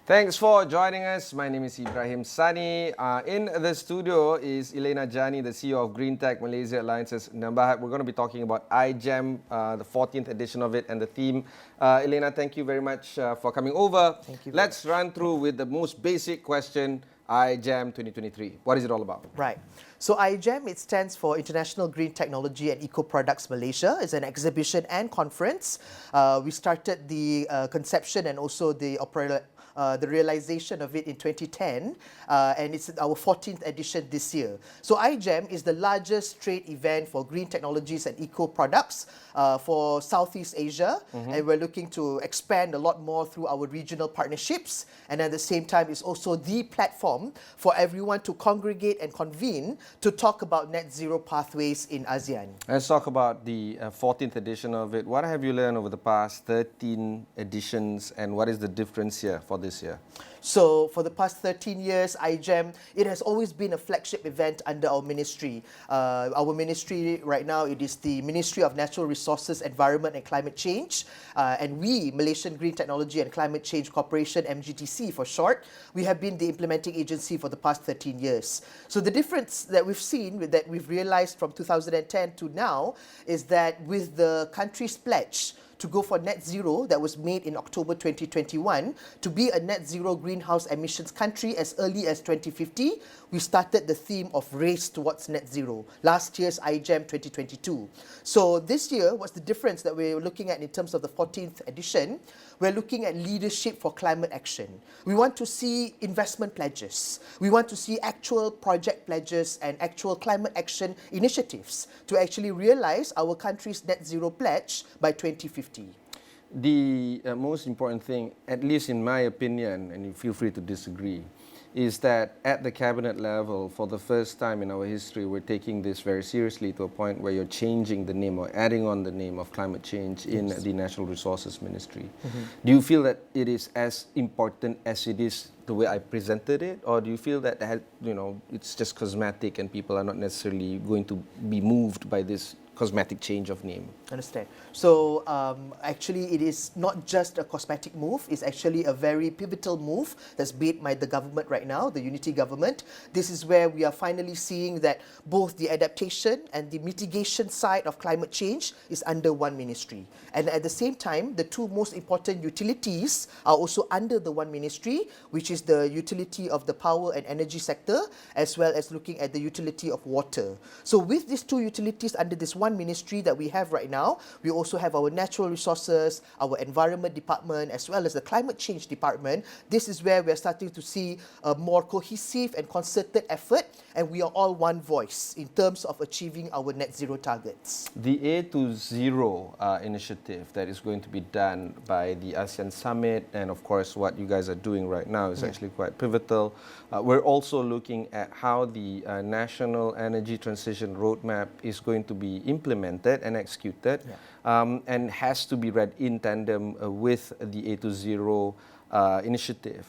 Thanks for joining us. My name is Ibrahim Sani. In the studio is Elena Jani, the CEO of Green Tech Malaysia Alliances Nambahat. We're going to be talking about IGEM, the 14th edition of it, and the theme. Elena, thank you very much for coming over. Thank you. Let's run through with the most basic question, IGEM 2023. What is it all about? Right. So IGEM, it stands for International Green Technology and Eco Products Malaysia. It's an exhibition and conference. We started the conception and also the realization of it in 2010, and it's our 14th edition this year. So IGEM is the largest trade event for green technologies and eco products for Southeast Asia, and we're looking to expand a lot more through our regional partnerships, and at the same time it's also the platform for everyone to congregate and convene to talk about net zero pathways in ASEAN. Let's talk about the 14th edition of it. What have you learned over the past 13 editions, and what is the difference here for this year? So for the past 13 years, IGEM, it has always been a flagship event under our ministry. Our ministry right now, it is the Ministry of Natural Resources, Environment and Climate Change. And we, Malaysian Green Technology and Climate Change Corporation, MGTC for short, we have been the implementing agency for the past 13 years. So the difference that we've seen, that we've realized from 2010 to now, is that with the country's pledge to go for net zero that was made in October 2021, to be a net zero greenhouse emissions country as early as 2050, we started the theme of race towards net zero, last year's IGEM 2022. So this year, what's the difference that we're looking at in terms of the 14th edition? We're looking at leadership for climate action. We want to see investment pledges. We want to see actual project pledges and actual climate action initiatives to actually realize our country's net zero pledge by 2050. The most important thing, at least in my opinion, and you feel free to disagree, is that at the cabinet level, for the first time in our history, we're taking this very seriously to a point where you're changing the name or adding on the name of climate change in the Natural Resources Ministry. Do you feel that it is as important as it is the way I presented it, or do you feel that it's just cosmetic and people are not necessarily going to be moved by this cosmetic change of name? Understand. So actually it is not just a cosmetic move, it's actually a very pivotal move that's made by the government right now, the unity government. This is where we are finally seeing that both the adaptation and the mitigation side of climate change is under one ministry. And at the same time, the two most important utilities are also under the one ministry, which is the utility of the power and energy sector, as well as looking at the utility of water. So with these two utilities under this one ministry that we have right now, we also have our natural resources, our environment department, as well as the climate change department. This is where we're starting to see a more cohesive and concerted effort, and we are all one voice in terms of achieving our net zero targets. The A to Zero initiative that is going to be done by the ASEAN Summit, and of course what you guys are doing right now is actually quite pivotal. We're also looking at how the National Energy Transition Roadmap is going to be implemented and executed, and has to be read in tandem with the A to Zero initiative.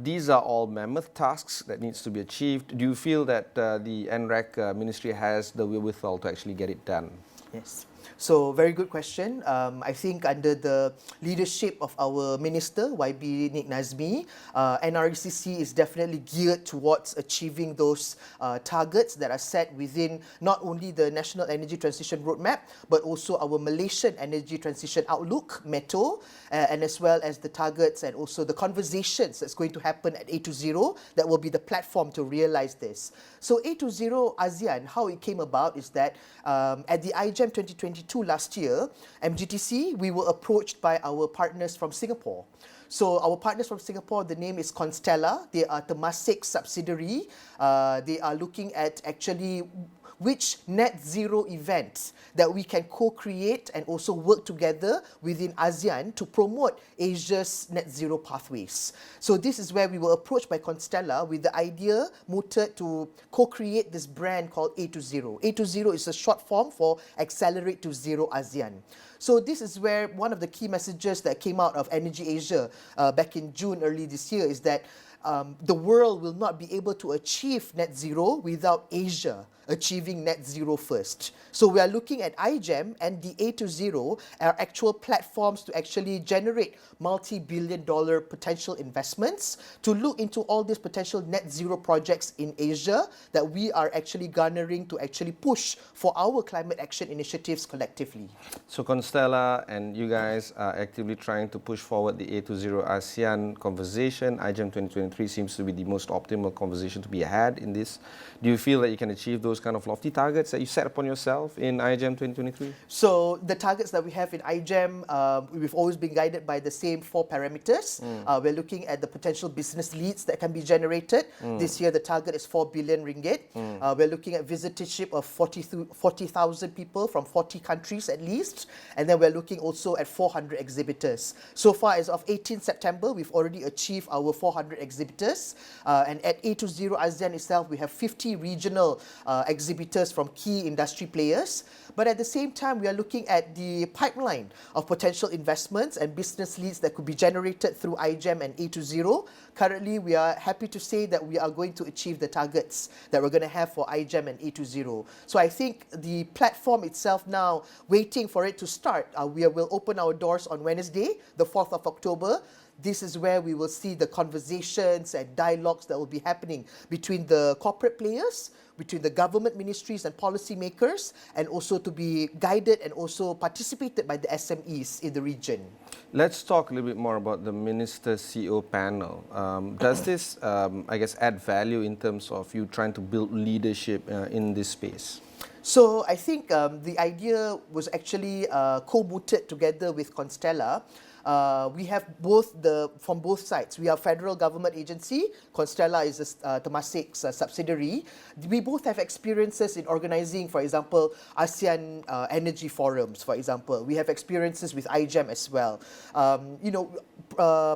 These are all mammoth tasks that needs to be achieved. Do you feel that the NREC ministry has the wherewithal to actually get it done? Yes. So, very good question. I think under the leadership of our Minister, YB Nik Nazmi, NRECC is definitely geared towards achieving those targets that are set within not only the National Energy Transition Roadmap, but also our Malaysian Energy Transition Outlook, METO, and as well as the targets and also the conversations that's going to happen at A20 that will be the platform to realize this. So A20 ASEAN, how it came about is that at the IGEM 2022 last year, MGTC, we were approached by our partners from Singapore. So our partners from Singapore, the name is Constella. They are Temasek's subsidiary. They are looking at actually which net zero events that we can co-create and also work together within ASEAN to promote Asia's net zero pathways. So this is where we were approached by Constella with the idea mooted to co-create this brand called A20. A20 is a short form for Accelerate to Zero ASEAN. So this is where one of the key messages that came out of Energy Asia back in June early this year is that the world will not be able to achieve net zero without Asia achieving net zero first. So we are looking at IGEM and the A20 are actual platforms to actually generate multi-billion-dollar potential investments to look into all these potential net zero projects in Asia that we are actually garnering to actually push for our climate action initiatives collectively. So Constella and you guys are actively trying to push forward the A20 ASEAN conversation. IGEM 2023 seems to be the most optimal conversation to be had in this. Do you feel that you can achieve those kind of lofty targets that you set upon yourself in IGEM 2023? So the targets that we have in IGEM, we've always been guided by the same 4 parameters. We're looking at the potential business leads that can be generated. This year the target is 4 billion ringgit. We're looking at visitorship of 40,000 people from 40 countries at least. And then we're looking also at 400 exhibitors. So far as of 18 September, we've already achieved our 400 exhibitors. And at A20 ASEAN itself, we have 50 regional exhibitors from key industry players. But at the same time, we are looking at the pipeline of potential investments and business leads that could be generated through IGEM and A20. Currently, we are happy to say that we are going to achieve the targets that we're going to have for IGEM and A20. So I think the platform itself now, waiting for it to start, we will open our doors on Wednesday, the 4th of October. This is where we will see the conversations and dialogues that will be happening between the corporate players, between the government ministries and policymakers, and also to be guided and also participated by the SMEs in the region. Let's talk a little bit more about the Minister CEO panel. Does this, I guess, add value in terms of you trying to build leadership in this space? So I think the idea was actually co-mooted together with Constella. We have from both sides. We are a federal government agency. Constella is Temasik's subsidiary. We both have experiences in organizing, for example, ASEAN energy forums, for example. We have experiences with IGEM as well.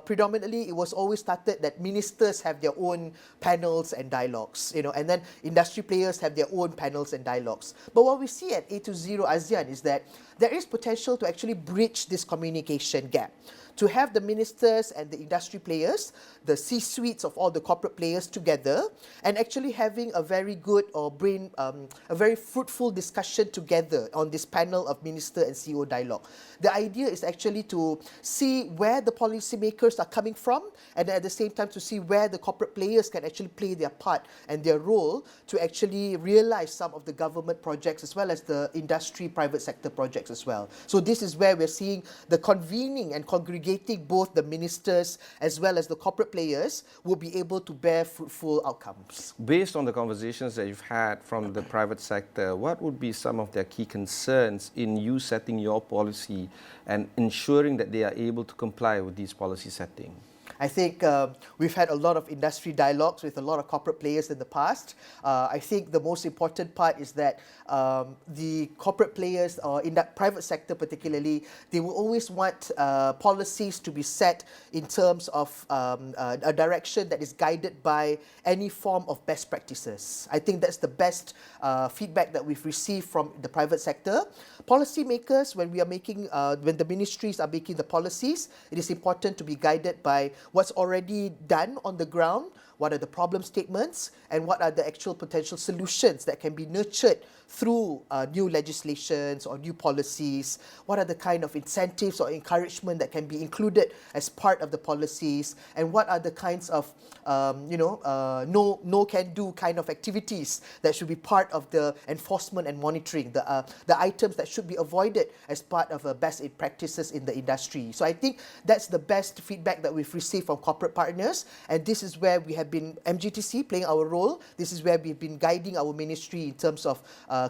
Predominantly, it was always started that ministers have their own panels and dialogues, and then industry players have their own panels and dialogues. But what we see at A20 ASEAN is that there is potential to actually bridge this communication gap, to have the ministers and the industry players, the C-suites of all the corporate players together, and actually having a very good a very fruitful discussion together on this panel of minister and CEO dialogue. The idea is actually to see where the policymakers are coming from, and at the same time to see where the corporate players can actually play their part and their role to actually realize some of the government projects as well as the industry private sector projects as well. So this is where we're seeing the convening and congregating both the ministers as well as the corporate players will be able to bear fruitful outcomes. Based on the conversations that you've had from the private sector, what would be some of their key concerns in you setting your policy and ensuring that they are able to comply with these policy setting? I think we've had a lot of industry dialogues with a lot of corporate players in the past. I think the most important part is that the corporate players, or in that private sector particularly, they will always want policies to be set in terms of a direction that is guided by any form of best practices. I think that's the best feedback that we've received from the private sector. Policymakers, when the ministries are making the policies, it is important to be guided by what's already done on the ground, what are the problem statements, and what are the actual potential solutions that can be nurtured through new legislations or new policies. What are the kind of incentives or encouragement that can be included as part of the policies, and what are the kinds of no can do kind of activities that should be part of the enforcement and monitoring, the items that should be avoided as part of best practices in the industry. So I think that's the best feedback that we've received from corporate partners, and this is where we have been, MGTC, playing our role. This is where we've been guiding our ministry in terms of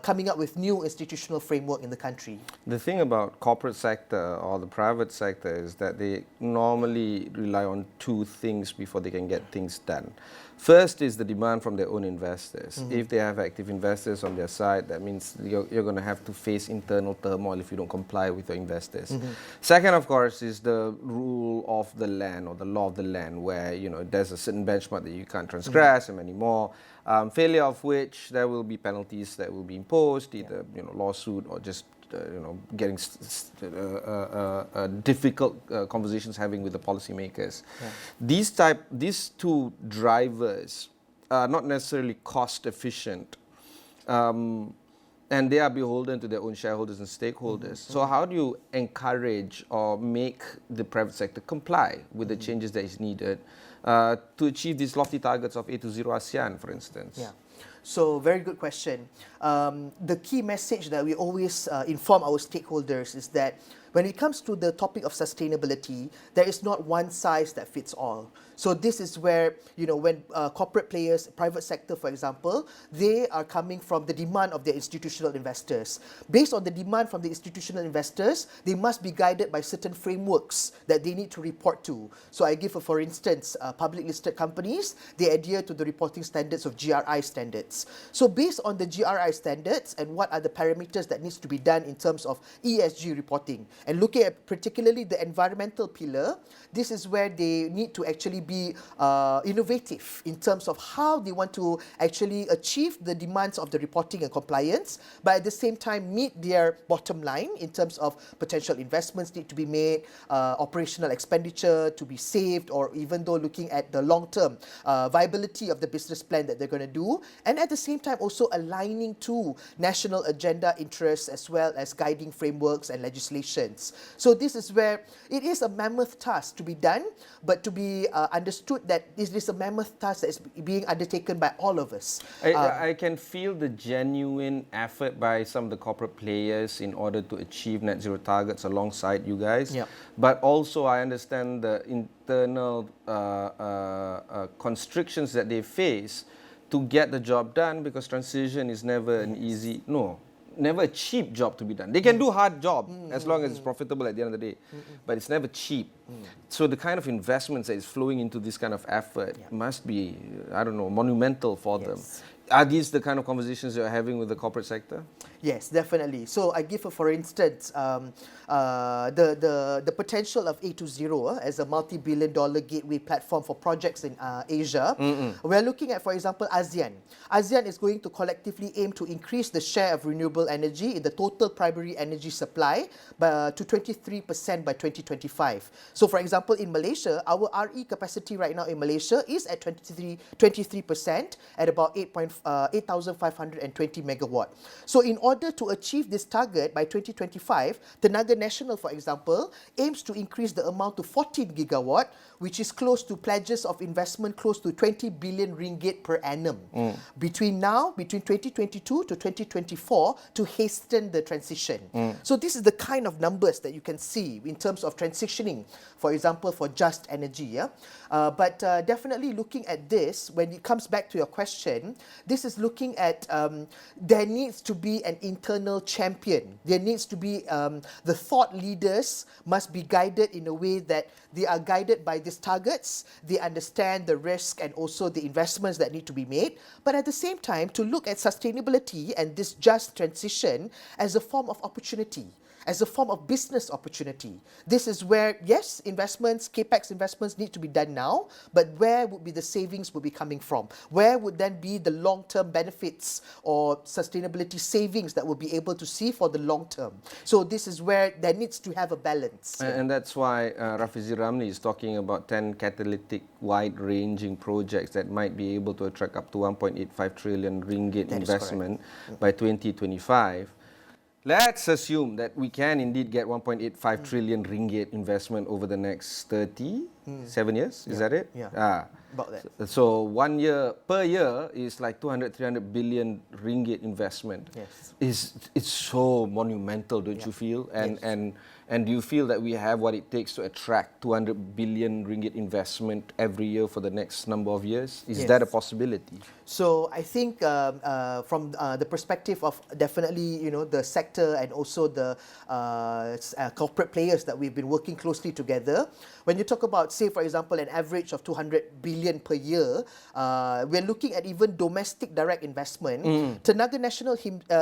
coming up with new institutional framework in the country. The thing about corporate sector or the private sector is that they normally rely on two things before they can get things done. First is the demand from their own investors. Mm-hmm. If they have active investors on their side, that means you're going to have to face internal turmoil if you don't comply with your investors. Mm-hmm. Second, of course, is the rule of the land or the law of the land, where there's a certain benchmark that you can't transgress, mm-hmm. and many more. Failure of which there will be penalties that will be imposed, either lawsuit or just getting difficult conversations having with the policymakers. Yeah. These two drivers are not necessarily cost efficient and they are beholden to their own shareholders and stakeholders. So how do you encourage or make the private sector comply with the changes that is needed to achieve these lofty targets of A to Zero ASEAN, for instance? Yeah. So, very good question. The key message that we always inform our stakeholders is that when it comes to the topic of sustainability, there is not one size that fits all. So this is where, when corporate players, private sector, for example, they are coming from the demand of their institutional investors. Based on the demand from the institutional investors, they must be guided by certain frameworks that they need to report to. So I give, for instance, public listed companies, they adhere to the reporting standards of GRI standards. So based on the GRI standards and what are the parameters that needs to be done in terms of ESG reporting, and looking at particularly the environmental pillar, this is where they need to actually be innovative in terms of how they want to actually achieve the demands of the reporting and compliance, but at the same time meet their bottom line in terms of potential investments need to be made, operational expenditure to be saved, or even though looking at the long-term viability of the business plan that they're going to do, and at the same time also aligning to national agenda interests as well as guiding frameworks and legislation. So this is where it is a mammoth task to be done, but to be understood that this is a mammoth task that is being undertaken by all of us. I can feel the genuine effort by some of the corporate players in order to achieve net zero targets alongside you guys. Yep. But also I understand the internal constrictions that they face to get the job done, because transition is never never a cheap job to be done. They can do hard job as long as it's profitable at the end of the day, but it's never cheap. So the kind of investments that is flowing into this kind of effort must be, monumental for them. Are these the kind of conversations you're having with the corporate sector? Yes, definitely. So I give, for instance, the potential of A20 as a multi-billion-dollar gateway platform for projects in Asia. We're looking at, for example, ASEAN. ASEAN is going to collectively aim to increase the share of renewable energy in the total primary energy supply to 23% by 2025. So, for example, in Malaysia, our RE capacity right now in Malaysia is at 23% at about 8,520 megawatt. So in order to achieve this target by 2025, Tenaga Nasional, for example, aims to increase the amount to 14 gigawatt, which is close to pledges of investment close to 20 billion ringgit per annum between 2022 to 2024 to hasten the transition. So this is the kind of numbers that you can see in terms of transitioning, for example, for just energy. But definitely looking at this, when it comes back to your question, this is looking at there needs to be an internal champion. There needs to be the thought leaders must be guided in a way that they are guided by these targets, they understand the risk and also the investments that need to be made, but at the same time to look at sustainability and this just transition as a form of opportunity, as a form of business opportunity. This is where, yes, investments, capex investments need to be done now, but where would be the savings would be coming from? Where would then be the long-term benefits or sustainability savings that we'll be able to see for the long term? So this is where there needs to have a balance. And that's why Rafizi Ramli is talking about 10 catalytic wide-ranging projects that might be able to attract up to 1.85 trillion ringgit investment by 2025. Let's assume that we can indeed get 1.85 trillion ringgit investment over the next 7 years. Is that it? Yeah. About that. So 1 year per year is like 200-300 billion ringgit investment. Yes. It's so monumental, don't you feel? And do you feel that we have what it takes to attract 200 billion ringgit investment every year for the next number of years? Is that a possibility? So I think from the perspective of definitely, the sector and also the corporate players that we've been working closely together, when you talk about, say, for example, an average of 200 billion per year, we're looking at even domestic direct investment. Tenaga Nasional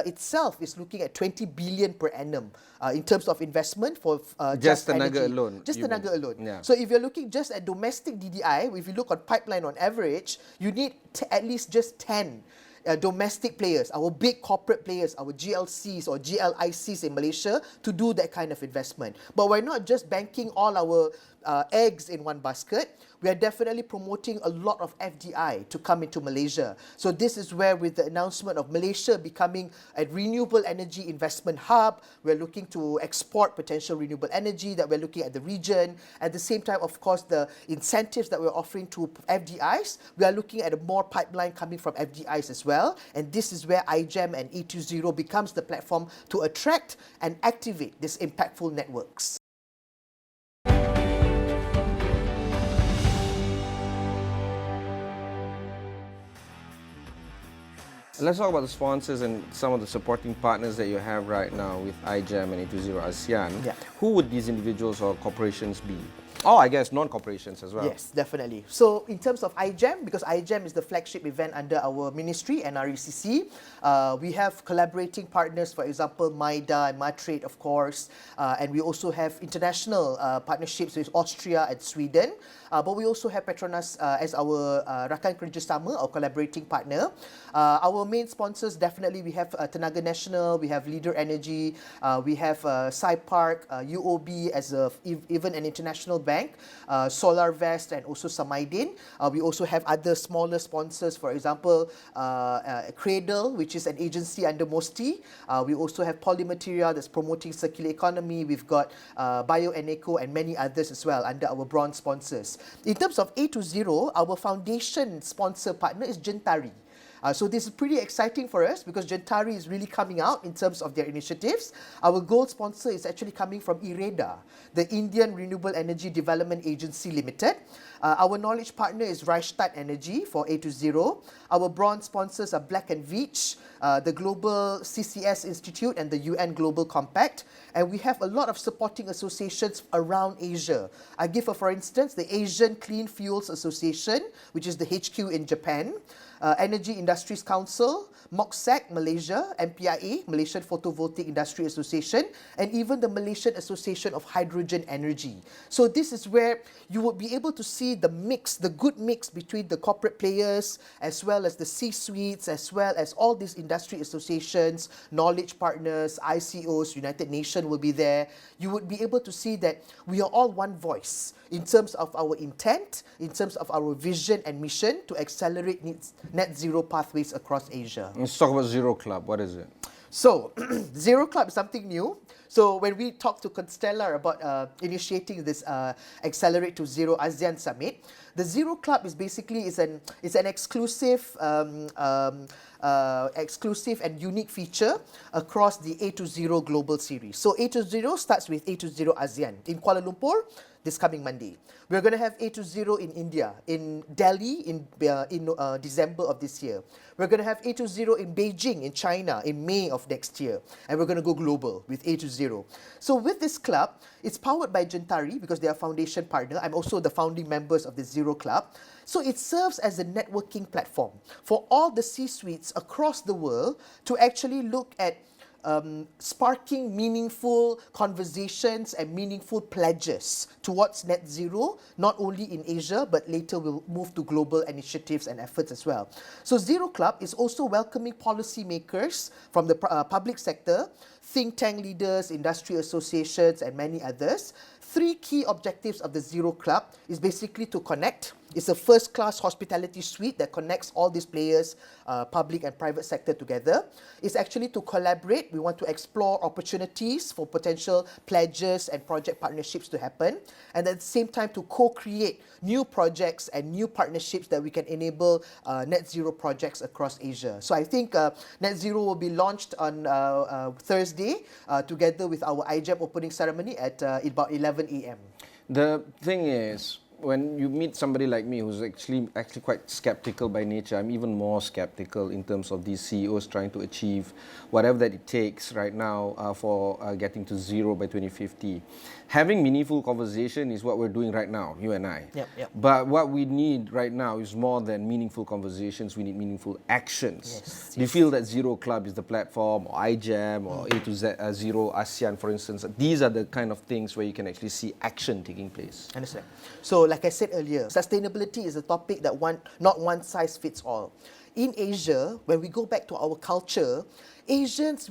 itself is looking at 20 billion per annum in terms of investment for just Tenaga energy. alone. Just Tenaga alone. Yeah. So if you're looking just at domestic DDI, if you look on pipeline on average, you need at least just 10 domestic players, our big corporate players, our GLCs or GLICs in Malaysia to do that kind of investment. But we're not just banking all our eggs in one basket. We are definitely promoting a lot of FDI to come into Malaysia. So this is where, with the announcement of Malaysia becoming a renewable energy investment hub, we're looking to export potential renewable energy, that we're looking at the region. At the same time, of course, the incentives that we're offering to FDIs, we are looking at a more pipeline coming from FDIs as well. And this is where IGEM and A20 becomes the platform to attract and activate these impactful networks. Let's talk about the sponsors and some of the supporting partners that you have right now with IGEM and A20 ASEAN. Yeah. Who would these individuals or corporations be? Oh, I guess non-corporations as well. Yes, definitely. So in terms of IGEM, because IGEM is the flagship event under our ministry, NRECC, we have collaborating partners, for example, MIDA and Matrade, of course, and we also have international partnerships with Austria and Sweden, but we also have Petronas as our Rakan Kerjasama, our collaborating partner. Our main sponsors, definitely, we have Tenaga Nasional, we have Leader Energy, we have SciPark, UOB as even an international bank, Solar Vest, and also Samaidin. We also have other smaller sponsors, for example, Cradle, which is an agency under MOSTI. We also have Polymateria that's promoting circular economy. We've got Bioeneco and many others as well under our bronze sponsors. In terms of A20, our foundation sponsor partner is Gentari. So this is pretty exciting for us because Gentari is really coming out in terms of their initiatives. Our gold sponsor is actually coming from IREDA, the Indian Renewable Energy Development Agency Limited. Our knowledge partner is Reichstadt Energy for A20. Our bronze sponsors are Black & Veatch, the Global CCS Institute and the UN Global Compact. And we have a lot of supporting associations around Asia. I give for instance, the Asian Clean Fuels Association, which is the HQ in Japan, Energy Industries Council, MOCSEC Malaysia, MPIA, Malaysian Photovoltaic Industry Association, and even the Malaysian Association of Hydrogen Energy. So this is where you would be able to see the mix, the good mix between the corporate players, as well as the C-suites, as well as all these industry associations, knowledge partners, ICOs, United Nations will be there. You would be able to see that we are all one voice in terms of our intent, in terms of our vision and mission to accelerate net zero pathways across Asia. Let's talk about Zero Club. What is it? So, Zero Club is something new. So when we talked to Constellar about initiating this Accelerate to Zero ASEAN Summit, the Zero Club is basically an exclusive exclusive and unique feature across the A20 Global Series. So A20 starts with A20 ASEAN in Kuala Lumpur this coming Monday. We're going to have A20 in India, in Delhi in December of this year. We're going to have A20 in Beijing, in China, in May of next year. And we're going to go global with A20. So with this club, it's powered by Gentari because they are foundation partner. I'm also the founding members of the Zero Club. So it serves as a networking platform for all the C-suites across the world to actually look at sparking meaningful conversations and meaningful pledges towards net zero, not only in Asia, but later we'll move to global initiatives and efforts as well. So Zero Club is also welcoming policymakers from the public sector, think tank leaders, industry associations, and many others. Three key objectives of the Zero Club is basically to connect. It's a first-class hospitality suite that connects all these players, public and private sector together. It's actually to collaborate. We want to explore opportunities for potential pledges and project partnerships to happen. And at the same time, to co-create new projects and new partnerships that we can enable net zero projects across Asia. So I think net zero will be launched on Thursday together with our IGEM opening ceremony at about 11 a.m. The thing is, when you meet somebody like me who's actually quite skeptical by nature, I'm even more skeptical in terms of these CEOs trying to achieve whatever that it takes right now for getting to zero by 2050. Having meaningful conversation is what we're doing right now, you and I. Yep. But what we need right now is more than meaningful conversations. We need meaningful actions. Yes. Do you feel that Zero Club is the platform, or IGEM, or A20 ASEAN, for instance? These are the kind of things where you can actually see action taking place. Understand. So, like I said earlier, sustainability is a topic that not one size fits all. In Asia, when we go back to our culture, Asians,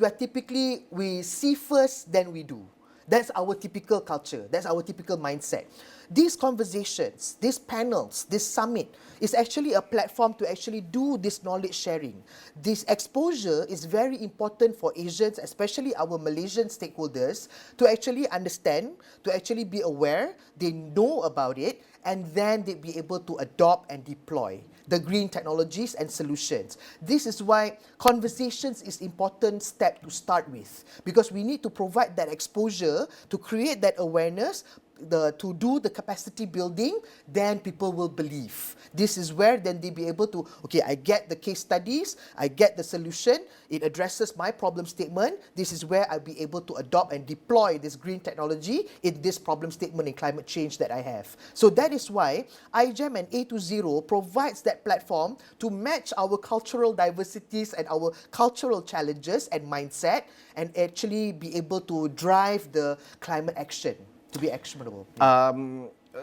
we see first, then we do. That's our typical culture. That's our typical mindset. These conversations, these panels, this summit is actually a platform to actually do this knowledge sharing. This exposure is very important for Asians, especially our Malaysian stakeholders, to actually understand, to actually be aware, they know about it, and then they be able to adopt and deploy the green technologies and solutions. This is why conversations is important step to start with, because we need to provide that exposure to create that awareness, to do the capacity building, then people will believe. This is where then they be able to, okay, I get the case studies, I get the solution, it addresses my problem statement. This is where I'll be able to adopt and deploy this green technology in this problem statement in climate change that I have. So that is why IGEM and A20 provides that platform to match our cultural diversities and our cultural challenges and mindset, and actually be able to drive the climate action to be actionable.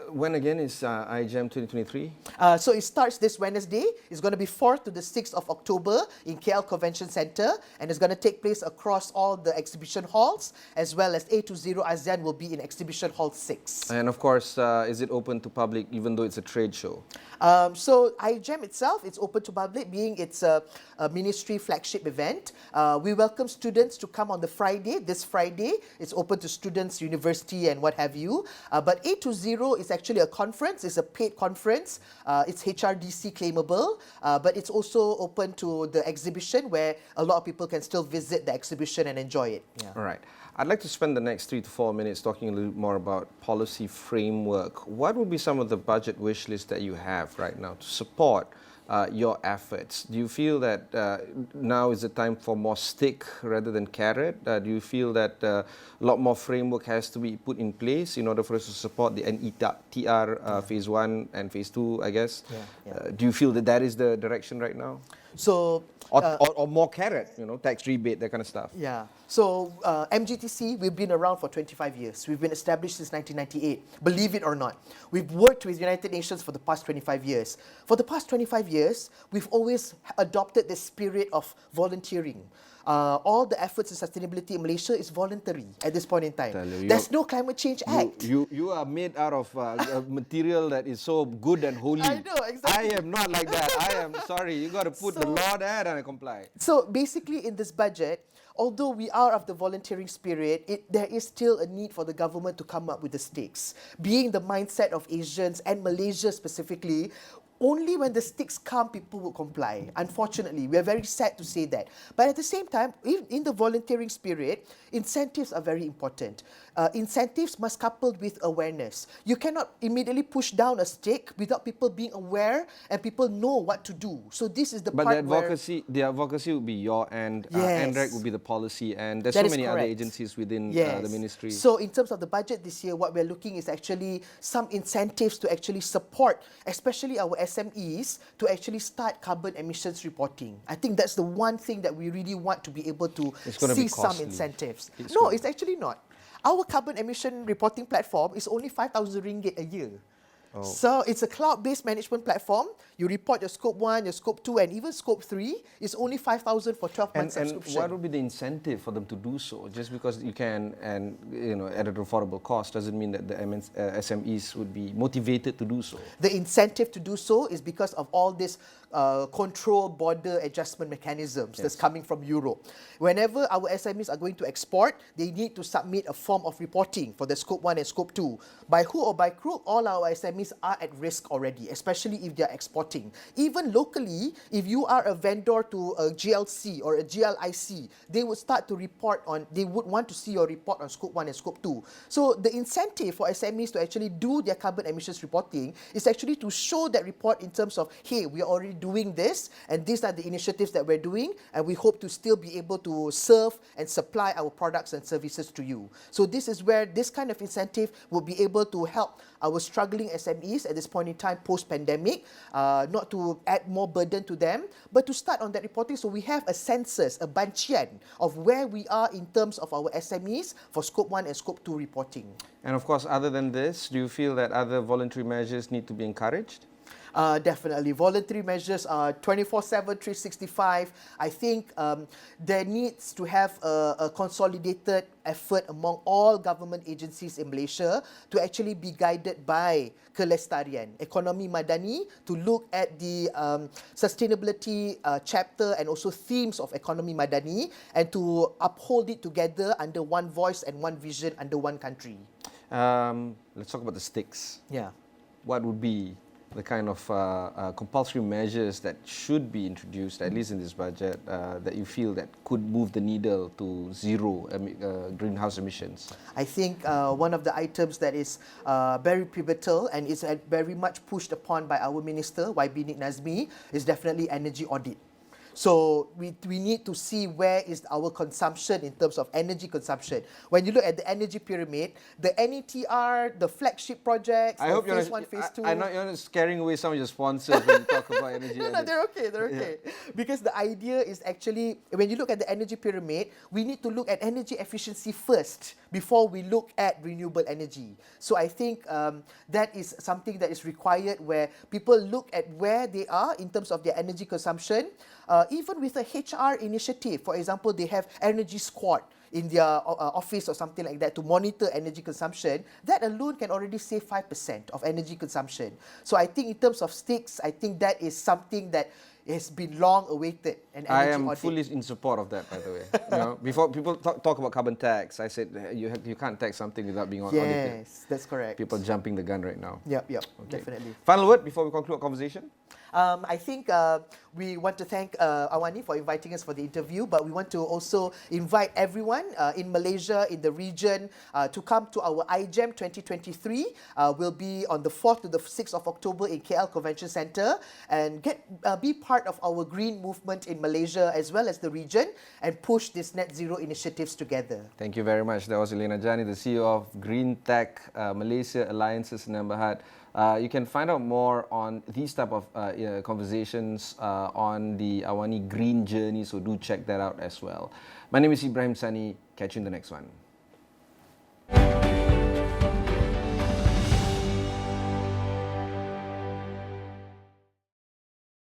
When again is IGEM 2023? So it starts this Wednesday. It's going to be 4th to the 6th of October in KL Convention Centre, and it's going to take place across all the exhibition halls, as well as A20 ASEAN will be in Exhibition Hall 6. And of course, is it open to public even though it's a trade show? So IGEM itself, it's open to public, being it's a ministry flagship event. We welcome students to come on the Friday. This Friday, it's open to students, university, and what have you. But A20 is actually a conference. It's a paid conference. It's HRDC claimable, but it's also open to the exhibition, where a lot of people can still visit the exhibition and enjoy it. Yeah. All right. I'd like to spend the next 3 to 4 minutes talking a little more about policy framework. What would be some of the budget wish lists that you have right now to support your efforts? Do you feel that now is the time for more stick rather than carrot? Do you feel that a lot more framework has to be put in place in order for us to support the NETR phase 1 and phase 2, I guess? Do you feel that that is the direction right now? So, or more carrot, tax rebate, that kind of stuff? Yeah. So MGTC, we've been around for 25 years. We've been established since 1998. Believe it or not, we've worked with United Nations for the past 25 years. For the past 25 years, we've always adopted the spirit of volunteering. All the efforts in sustainability in Malaysia is voluntary at this point in time. There's no Climate Change Act. You are made out of material that is so good and holy. I know, exactly. I am not like that. I am sorry. You got to put the law there and I comply. So basically in this budget, although we are of the volunteering spirit, there is still a need for the government to come up with the stakes. Being the mindset of Asians and Malaysia specifically, only when the stakes come, people will comply. Unfortunately, we are very sad to say that. But at the same time, in the volunteering spirit, incentives are very important. Incentives must couple with awareness. You cannot immediately push down a stake without people being aware and people know what to do. So this is the part where... But the advocacy would be your end, Yes. NREC would be the policy, and there's That so is many other correct. agencies within Yes. the ministry. So in terms of the budget this year, what we're looking is actually some incentives to actually support, especially our SMEs, to actually start carbon emissions reporting. I think that's the one thing that we really want to be able to see some incentives. No, it's actually not. Our carbon emission reporting platform is only 5,000 ringgit a year. So it's a cloud-based management platform. You report your scope 1, your scope 2, and even scope 3 is only 5,000 for 12 months subscription. And what would be the incentive for them to do so? Just because you can, and at an affordable cost, doesn't mean that the SMEs would be motivated to do so. The incentive to do so is because of all this control border adjustment mechanisms that's coming from Europe. Whenever our SMEs are going to export, they need to submit a form of reporting for the scope 1 and scope 2. By hook or by crook, all our SMEs are at risk already, especially if they're exporting. Even locally, if you are a vendor to a GLC or a GLIC, they would start to report on, they would want to see your report on scope 1 and scope 2. So the incentive for SMEs to actually do their carbon emissions reporting is actually to show that report in terms of, hey, we are already doing this, and these are the initiatives that we're doing, and we hope to still be able to serve and supply our products and services to you. So this is where this kind of incentive will be able to help our struggling SMEs at this point in time post-pandemic, not to add more burden to them, but to start on that reporting so we have a census, a bancian of where we are in terms of our SMEs for scope 1 and scope 2 reporting. And of course, other than this, do you feel that other voluntary measures need to be encouraged? Definitely. Voluntary measures are 24/7, 365. I think there needs to have a consolidated effort among all government agencies in Malaysia to actually be guided by kelestarian, ekonomi madani, to look at the sustainability chapter and also themes of ekonomi madani and to uphold it together under one voice and one vision under one country. Let's talk about the sticks. Yeah. What would be the kind of compulsory measures that should be introduced, at least in this budget, that you feel that could move the needle to zero greenhouse emissions? I think one of the items that is very pivotal and is very much pushed upon by our minister, YB Nik Nazmi, is definitely energy audit. So we need to see where is our consumption in terms of energy consumption. When you look at the energy pyramid, the NETR, the flagship projects, I hope phase 1, phase 2. I know you're not scaring away some of your sponsors when you talk about energy. No, they're okay, they're okay. Yeah. Because the idea is actually, when you look at the energy pyramid, we need to look at energy efficiency first before we look at renewable energy. So I think that is something that is required where people look at where they are in terms of their energy consumption. Even with a HR initiative, for example, they have energy squad in their office or something like that to monitor energy consumption. That alone can already save 5% of energy consumption. So I think in terms of sticks, I think that is something that has been long awaited. An I energy am audit. fully in support of that, by the way. You know, before people talk about carbon tax, I said you can't tax something without being audited. Yes, that's correct. People jumping the gun right now. Yep, Okay. definitely. Final word before we conclude our conversation? I think we want to thank AWANI for inviting us for the interview, but we want to also invite everyone in Malaysia, in the region, to come to our IGEM 2023. We'll be on the 4th to the 6th of October in KL Convention Centre and be part of our green movement in Malaysia as well as the region and push these net zero initiatives together. Thank you very much. That was Elena Jani, the CEO of Green Tech Malaysia Alliances Sdn Bhd. You can find out more on these type of conversations on the AWANI Green Journey, so do check that out as well. My name is Ibrahim Sani. Catch you in the next one.